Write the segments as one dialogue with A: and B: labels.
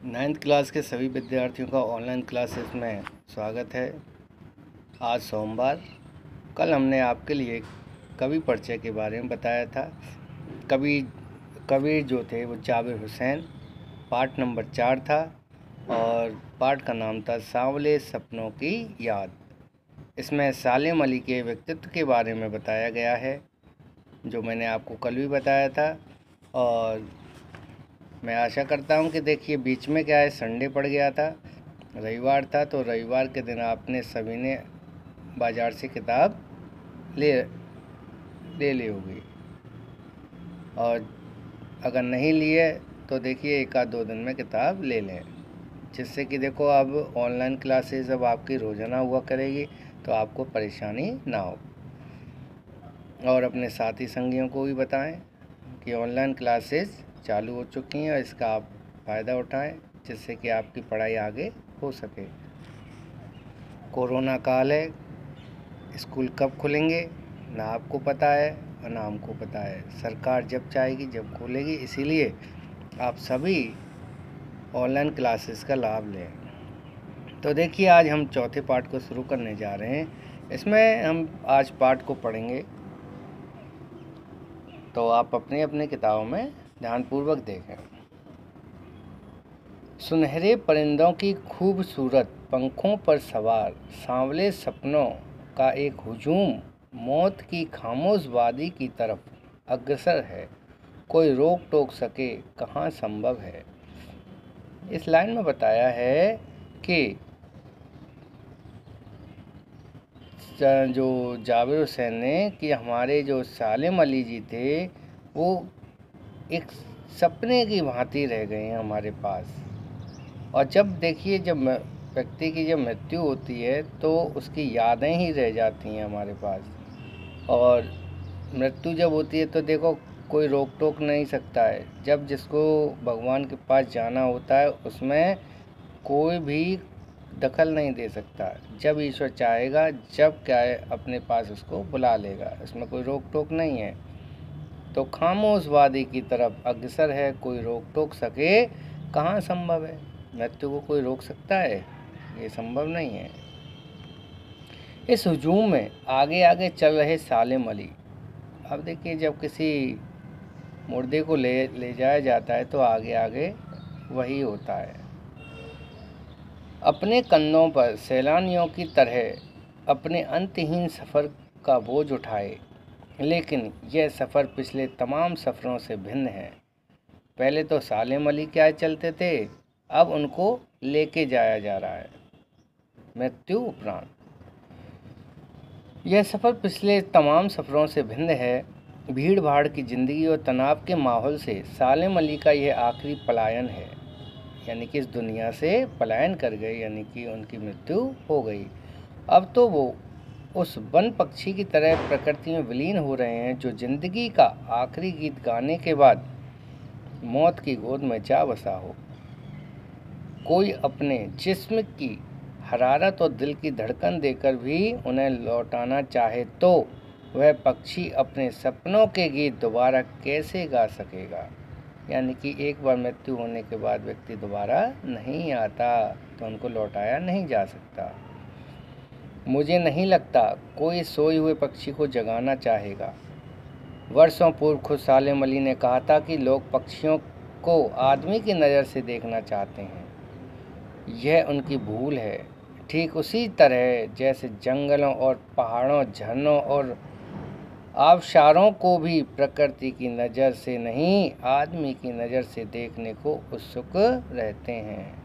A: 9th class के सभी विद्यार्थियों का ऑनलाइन क्लासेस में स्वागत है। आज सोमवार। कल हमने आपके लिए कवि परिचय के बारे में बताया था। कवि जो थे वो जाबिर हुसैन। पाठ नंबर 4 था और पाठ का नाम था सांवले सपनों की याद। इसमें सालिम अली के व्यक्तित्व के बारे में बताया गया है, जो मैंने आपको कल भी बताया था। और मैं आशा करता हूं कि देखिए, बीच में क्या है, संडे पड़ गया था, रविवार था, तो रविवार के दिन आपने सभी ने बाज़ार से किताब ले ली होगी। और अगर नहीं लिए तो देखिए 1-2 दिन में किताब ले लें, जिससे कि देखो अब ऑनलाइन क्लासेस अब आपकी रोज़ाना हुआ करेगी, तो आपको परेशानी ना हो। और अपने साथी संगियों को भी बताएं कि ऑनलाइन क्लासेस चालू हो चुकी हैं और इसका आप फ़ायदा उठाएं, जिससे कि आपकी पढ़ाई आगे हो सके। कोरोना काल है, स्कूल कब खुलेंगे ना आपको पता है और ना हमको पता है। सरकार जब चाहेगी जब खोलेगी, इसीलिए आप सभी ऑनलाइन क्लासेस का लाभ लें। तो देखिए, आज हम चौथे पाठ को शुरू करने जा रहे हैं। इसमें हम आज पाठ को पढ़ेंगे, तो आप अपनी अपनी किताबों में ध्यानपूर्वक देखें। सुनहरे परिंदों की खूबसूरत पंखों पर सवार सांवले सपनों का एक हुजूम मौत की खामोश वादी की तरफ अग्रसर है। कोई रोक टोक सके कहाँ संभव है। इस लाइन में बताया है कि जो जाबिर हुसैन ने कि हमारे जो सालिम अली जी थे वो एक सपने की भांति रह गए हैं हमारे पास। और जब देखिए, जब व्यक्ति की जब मृत्यु होती है तो उसकी यादें ही रह जाती हैं हमारे पास। और मृत्यु जब होती है तो देखो, कोई रोक टोक नहीं सकता है। जब जिसको भगवान के पास जाना होता है उसमें कोई भी दखल नहीं दे सकता। जब ईश्वर चाहेगा, जब क्या है, अपने पास उसको बुला लेगा। इसमें कोई रोक टोक नहीं है। तो खामोश वादी की तरफ अग्रसर है, कोई रोक टोक सके कहाँ संभव है। मृत्यु को कोई रोक सकता है? ये संभव नहीं है। इस हुजूम में आगे आगे चल रहे सालिम अली। अब देखिए, जब किसी मुर्दे को ले जाया जाता है तो आगे आगे वही होता है। अपने कंधों पर सैलानियों की तरह अपने अंतहीन सफ़र का बोझ उठाए, लेकिन यह सफ़र पिछले तमाम सफ़रों से भिन्न है। पहले तो सालिम अली क्या चलते थे, अब उनको लेके जाया जा रहा है मृत्यु उपरांत। यह सफ़र पिछले तमाम सफ़रों से भिन्न है। भीड़ भाड़ की ज़िंदगी और तनाव के माहौल से सालिम अली का यह आखिरी पलायन है, यानी कि इस दुनिया से पलायन कर गए, यानी कि उनकी मृत्यु हो गई। अब तो वो उस वन पक्षी की तरह प्रकृति में विलीन हो रहे हैं, जो जिंदगी का आखिरी गीत गाने के बाद मौत की गोद में जा बसा हो। कोई अपने जिस्म की हरारत और दिल की धड़कन देकर भी उन्हें लौटाना चाहे तो वह पक्षी अपने सपनों के गीत दोबारा कैसे गा सकेगा। यानी कि एक बार मृत्यु होने के बाद व्यक्ति दोबारा नहीं आता, तो उनको लौटाया नहीं जा सकता। मुझे नहीं लगता कोई सोए हुए पक्षी को जगाना चाहेगा। वर्षों पूर्व खुद सालिम अली ने कहा था कि लोग पक्षियों को आदमी की नज़र से देखना चाहते हैं। यह उनकी भूल है। ठीक उसी तरह जैसे जंगलों और पहाड़ों, झरनों और आबशारों को भी प्रकृति की नज़र से नहीं, आदमी की नज़र से देखने को उत्सुक रहते हैं।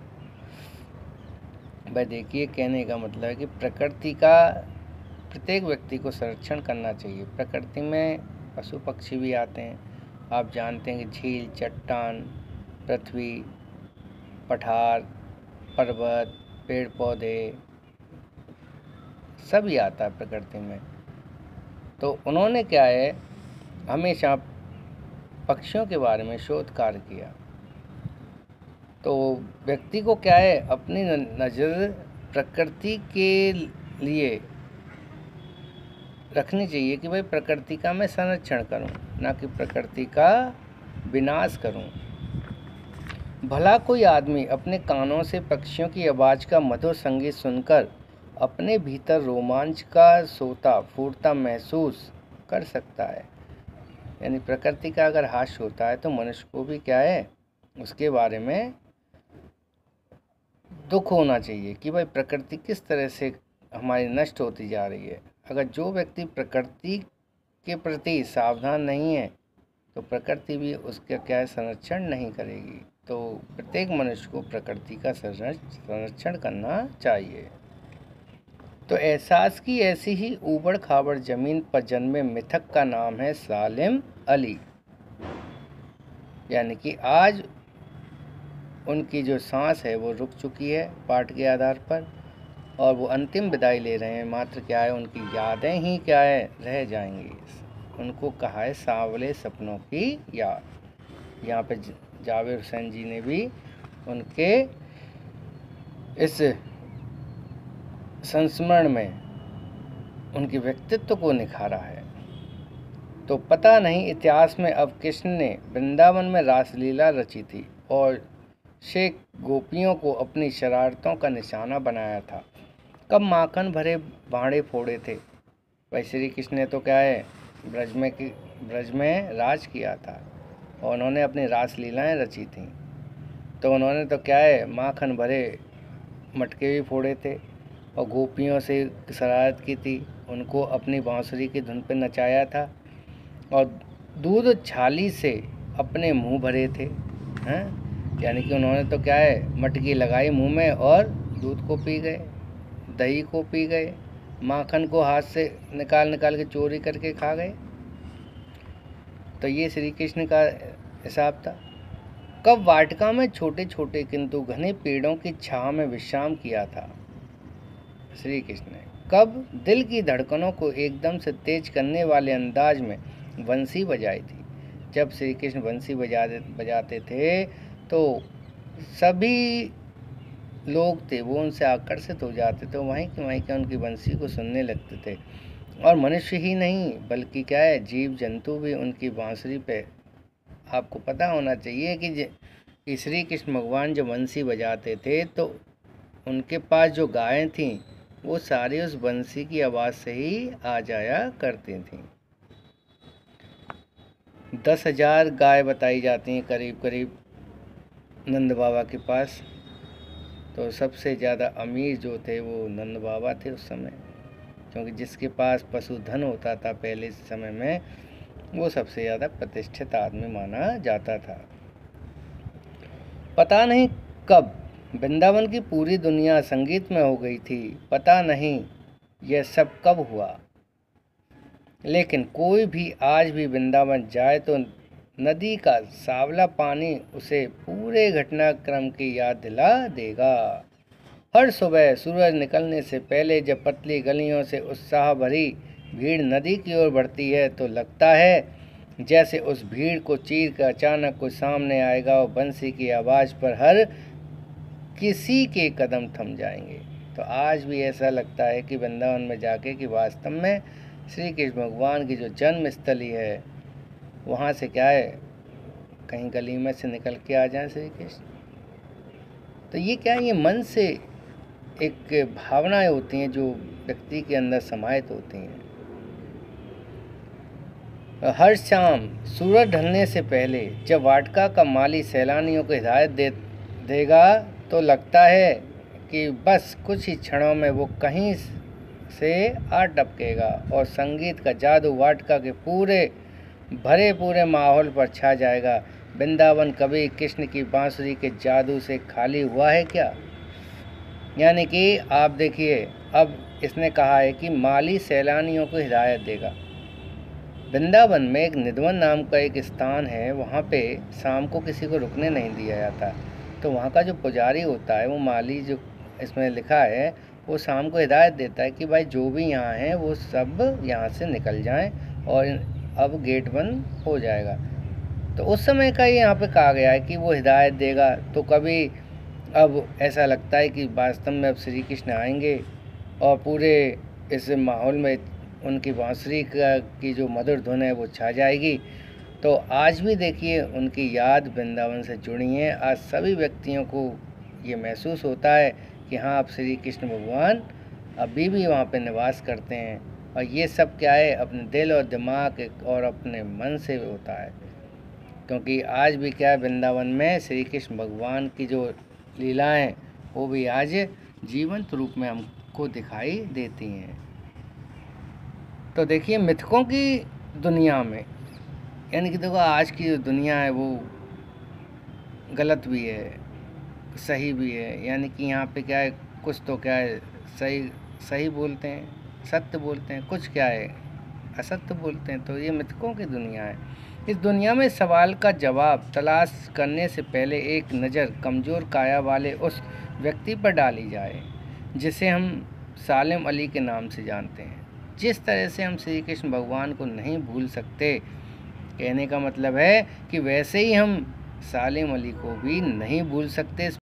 A: भाई देखिए, कहने का मतलब है कि प्रकृति का प्रत्येक व्यक्ति को संरक्षण करना चाहिए। प्रकृति में पशु पक्षी भी आते हैं। आप जानते हैं कि झील, चट्टान, पृथ्वी, पठार, पर्वत, पेड़ पौधे सभी आता है प्रकृति में। तो उन्होंने क्या है, हमेशा पक्षियों के बारे में शोध कार्य किया। तो व्यक्ति को क्या है, अपनी नज़र प्रकृति के लिए रखनी चाहिए कि भाई प्रकृति का मैं संरक्षण करूं, ना कि प्रकृति का विनाश करूं। भला कोई आदमी अपने कानों से पक्षियों की आवाज़ का मधुर संगीत सुनकर अपने भीतर रोमांच का सोता फूटता महसूस कर सकता है। यानी प्रकृति का अगर हास्य होता है तो मनुष्य को भी क्या है, उसके बारे में दुख होना चाहिए कि भाई प्रकृति किस तरह से हमारी नष्ट होती जा रही है। अगर जो व्यक्ति प्रकृति के प्रति सावधान नहीं है तो प्रकृति भी उसका क्या है, संरक्षण नहीं करेगी। तो प्रत्येक मनुष्य को प्रकृति का संरक्षण करना चाहिए। तो एहसास की ऐसी ही ऊबड़ खाबड़ जमीन पर जन्मे मिथक का नाम है सालिम अली। यानी कि आज उनकी जो सांस है वो रुक चुकी है पाठ के आधार पर, और वो अंतिम विदाई ले रहे हैं। मात्र क्या है, उनकी यादें ही क्या है, रह जाएंगी। उनको कहा है सांवले सपनों की याद। यहाँ पे जावेद हुसैन जी ने भी उनके इस संस्मरण में उनके व्यक्तित्व को निखारा है। तो पता नहीं इतिहास में अब कृष्ण ने वृंदावन में रासलीला रची थी और शेख गोपियों को अपनी शरारतों का निशाना बनाया था। कब माखन भरे भांडे फोड़े थे। भाई श्री कृष्ण ने तो क्या है, ब्रज में राज किया था और उन्होंने अपनी रासलीलाएँ रची थीं। तो उन्होंने तो क्या है, माखन भरे मटके भी फोड़े थे और गोपियों से शरारत की थी, उनको अपनी बांसुरी की धुन पर नचाया था और दूध छाली से अपने मुंह भरे थे। हैं, यानी कि उन्होंने तो क्या है, मटकी लगाई मुंह में और दूध को पी गए, दही को पी गए, माखन को हाथ से निकाल के चोरी करके खा गए। तो ये श्री कृष्ण का हिसाब था। कब वाटिका में छोटे छोटे किंतु घने पेड़ों की छांव में विश्राम किया था श्री कृष्ण ने। कब दिल की धड़कनों को एकदम से तेज करने वाले अंदाज में बंसी बजाई थी। जब श्री कृष्ण बंसी बजाते थे तो सभी लोग थे वो उनसे आकर्षित हो जाते थे, वहीं के उनकी बंसी को सुनने लगते थे। और मनुष्य ही नहीं बल्कि क्या है, जीव जंतु भी उनकी बांसुरी पे। आपको पता होना चाहिए कि श्री कृष्ण भगवान जब बंसी बजाते थे तो उनके पास जो गायें थीं वो सारी उस बंसी की आवाज़ से ही आ जाया करती थीं। 10,000 गाय बताई जाती हैं करीब नंद बाबा के पास। तो सबसे ज़्यादा अमीर जो थे वो नंद बाबा थे उस समय, क्योंकि जिसके पास पशुधन होता था पहले समय में वो सबसे ज़्यादा प्रतिष्ठित आदमी माना जाता था। पता नहीं कब वृंदावन की पूरी दुनिया संगीत में हो गई थी। पता नहीं यह सब कब हुआ, लेकिन कोई भी आज भी वृंदावन जाए तो नदी का सांवला पानी उसे पूरे घटनाक्रम की याद दिला देगा। हर सुबह सूरज निकलने से पहले जब पतली गलियों से उत्साह भरी भीड़ नदी की ओर बढ़ती है तो लगता है जैसे उस भीड़ को चीर कर अचानक कोई सामने आएगा और बंसी की आवाज़ पर हर किसी के कदम थम जाएंगे। तो आज भी ऐसा लगता है कि वृंदावन में जाके कि वास्तव में श्री कृष्ण भगवान की जो जन्म स्थली है वहाँ से क्या है, कहीं गली में से निकल के आ जाए श्री कृष्ण। तो ये क्या है, ये मन से एक भावनाएं होती हैं जो व्यक्ति के अंदर समाहित होती हैं। हर शाम सूरज ढलने से पहले जब वाटिका का माली सैलानियों को हिदायत देगा तो लगता है कि बस कुछ ही क्षणों में वो कहीं से आ टपकेगा और संगीत का जादू वाटिका के पूरे माहौल पर छा जाएगा। वृंदावन कभी कृष्ण की बांसुरी के जादू से खाली हुआ है क्या? यानी कि आप देखिए, अब इसने कहा है कि माली सैलानियों को हिदायत देगा। वृंदावन में एक निधवन नाम का एक स्थान है, वहाँ पे शाम को किसी को रुकने नहीं दिया जाता। तो वहाँ का जो पुजारी होता है, वो माली जो इसमें लिखा है, वो शाम को हिदायत देता है कि भाई जो भी यहाँ हैं वो सब यहाँ से निकल जाएं और अब गेट बंद हो जाएगा। तो उस समय का ही यहाँ पे कहा गया है कि वो हिदायत देगा। तो कभी अब ऐसा लगता है कि वास्तव में अब श्री कृष्ण आएंगे और पूरे इस माहौल में उनकी बांसुरी की जो मधुर धुन है वो छा जाएगी। तो आज भी देखिए उनकी याद वृंदावन से जुड़ी है। आज सभी व्यक्तियों को ये महसूस होता है कि हाँ, अब श्री कृष्ण भगवान अभी भी वहाँ पे निवास करते हैं। और ये सब क्या है, अपने दिल और दिमाग और अपने मन से होता है, क्योंकि आज भी क्या है, वृंदावन में श्री कृष्ण भगवान की जो लीलाएं वो भी आज जीवंत रूप में हमको दिखाई देती हैं। तो देखिए मिथकों की दुनिया में, यानी कि देखो आज की जो दुनिया है वो गलत भी है, सही भी है। यानी कि यहाँ पे क्या है, कुछ तो क्या है सही बोलते हैं, सत्य बोलते हैं, कुछ क्या है असत्य बोलते हैं। तो ये मिथकों की दुनिया है। इस दुनिया में सवाल का जवाब तलाश करने से पहले एक नज़र कमज़ोर काया वाले उस व्यक्ति पर डाली जाए जिसे हम सालिम अली के नाम से जानते हैं। जिस तरह से हम श्री कृष्ण भगवान को नहीं भूल सकते, कहने का मतलब है कि वैसे ही हम सालिम अली को भी नहीं भूल सकते।